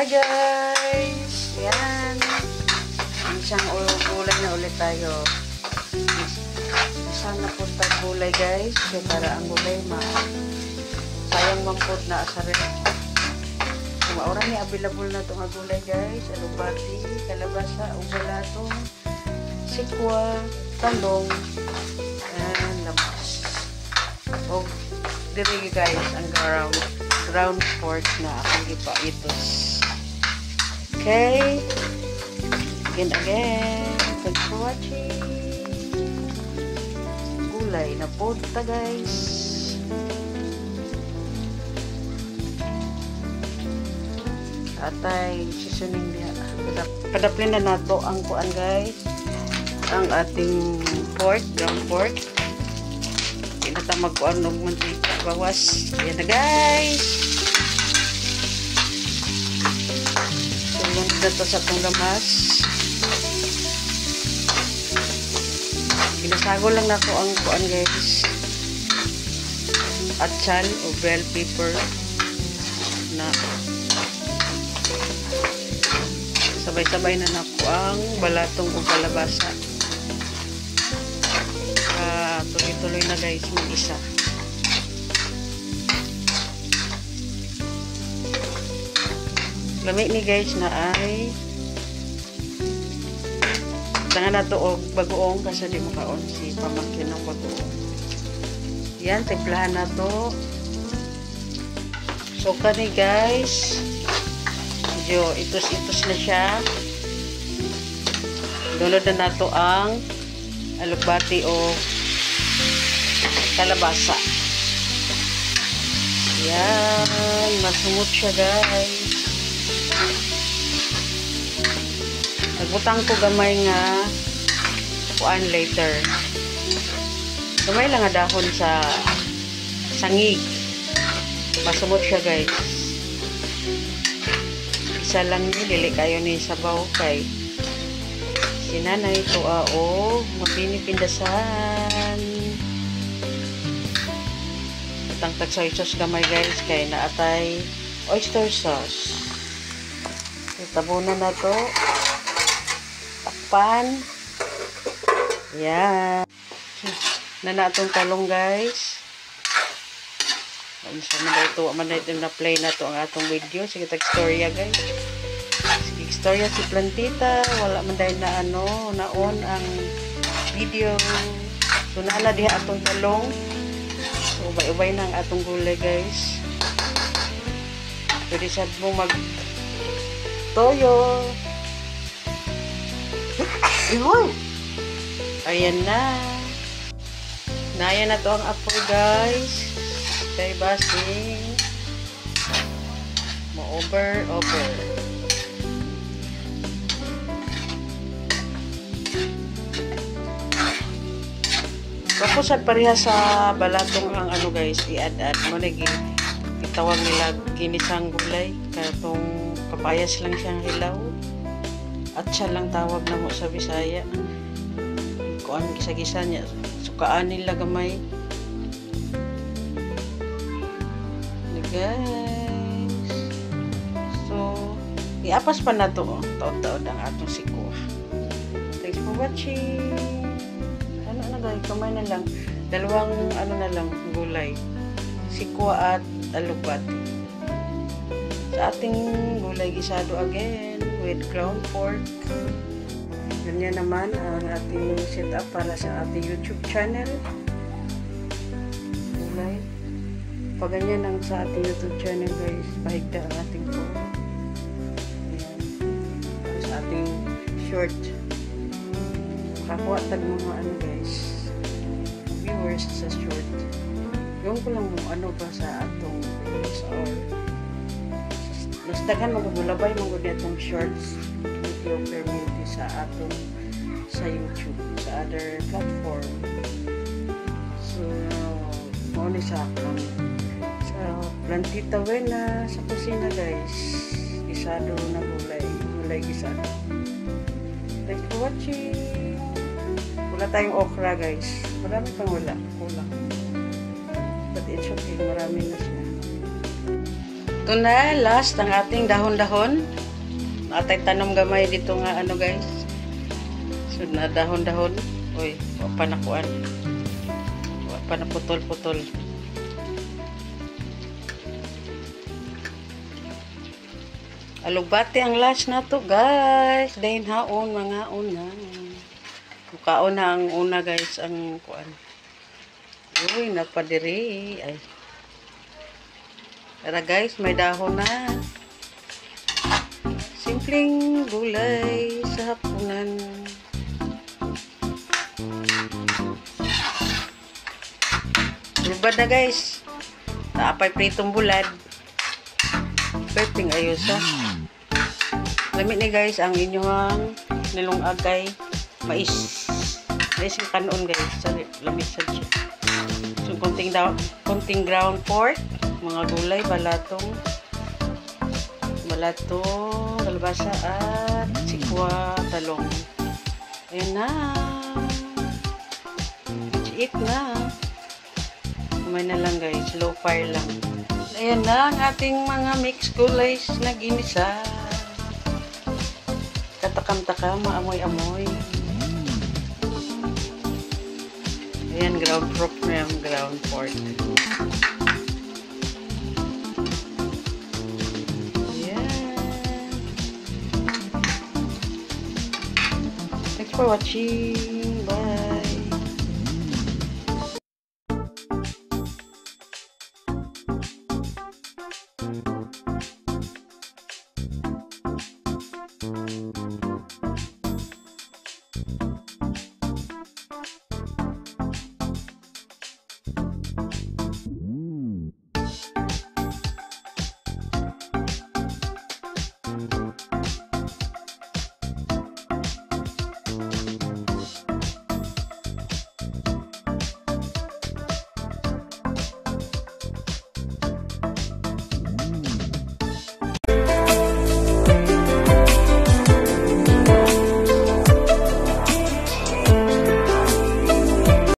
Hi guys! Yan. Isang gulay na ulit tayo. Isang napunta gulay guys. Kaya para ang gulay sayang mampod na asarin. Maura ni available na itong gulay guys. Alubati, kalabasa, ubalato, sikwa, talong, and lamas. O, diri guys, ang ground pork na akong ipaitos. Okay. Again. Thanks for watching. Gulay na punta guys. Atay seasoning niya. Padaplin na nato ang kuan guys. Ang ating pork, ground pork. Kinata magkuan og mantika, bawas. Yan na guys. Sunod na to sa itong lamas. Pinasago lang na ko ang kuan guys. Atsal o bell pepper na sabay-sabay na nako ang balatong o kalabasa. Tuloy-tuloy na guys, mag-isa. Lamig ni guys na ay tangan na to og bagoong kasi di makaon si pamangkin ng bagoong. Yan, timplahan na to. So kani guys, medyo itos-itos na siya. Dunod na nato ang alubati o kalabasa. Yan, masumot siya guys. Nagbutang ko gamay nga kuan later. Gamay lang nga dahon sa sangig. Masumot siya guys. Isa lang ni dili kayo ni sabaw kay sinanay to mapinipindasan. Tangkad soy sauce gamay guys kay naatay oyster sauce. Tabunan na to. Takpan. Yan. Na natong talong guys. Man na ito na play na to ang atong video. Sige tag-storya guys. Sige storya si Plantita. Wala man dahil na naon ang video. So naala diha atong talong. So ubay-ubay na ang atong gulay guys. Pwede sad mo mag toyo. Ayan na. Naya na to ang apoy guys. Kay basing over. Tapos at pareha sa balatong ang guys, i-add mo na itawag nila ginisang gulay. Katong kapayas lang siyang hilaw. At siya lang tawag na mo sa Bisaya. Kuan gisa-gisa niya. Sukaan nila gamay. Guys. So, iapas pa na to. Taon-taon ang atong sikwa. Thanks for watching. Ano guys, kamay na lang. Dalawang na lang gulay. Sikwa at alubati. Sa ating gulay gisado again with ground pork. Ganyan naman ang ating setup para sa ating YouTube channel. Gulay. Pag ganyan ang sa ating YouTube channel guys, pahigda ang ating po. Ayan. Sa ating short. Makakuha tag mga guys, viewers sa short. Yung ko lang mo ba sa atong videos or nastagan magulabay maguli atong shorts video permit sa atong sa YouTube, sa other platform. So, mo ni sa akong sa Plantita Wena sa kusina guys. Gisado na gulay gisado. Thanks for watching. Wala tayong okra guys. Marami pang wala. Kulang. But it's okay. Marami na siya. Ito na, last ang ating dahon-dahon. Atay tanom gamay dito nga ano guys. So na dahon-dahon. Uy, wala pa nakuan. Wala pa na putol-putol. Alugbati ang last na to guys. Dahil haon mga una. Mukaon na ang una guys ang kuan. Uy, napadiri. Ay. Tara guys, may dahon na. Simpleng gulay sa hapunan. Bulbad na guys. Naapay pritong bulad. Pwedeng ayos ha. Lamit ni guys ang inyong nilungagay mais. Mais yung kanon guys. Sorry, lamit sa siya. So, konting ground pork. Mga gulay, balatong, kalabasa at sikwa, talong. Ayan na. Eat na. Kumay na lang guys. Low fire lang. Ayan na ang ating mga mixed gulays na ginisa. Katakam-takam, maamoy-amoy. Ayan, ground pork na yung ground pork. Thanks for watching. Bye.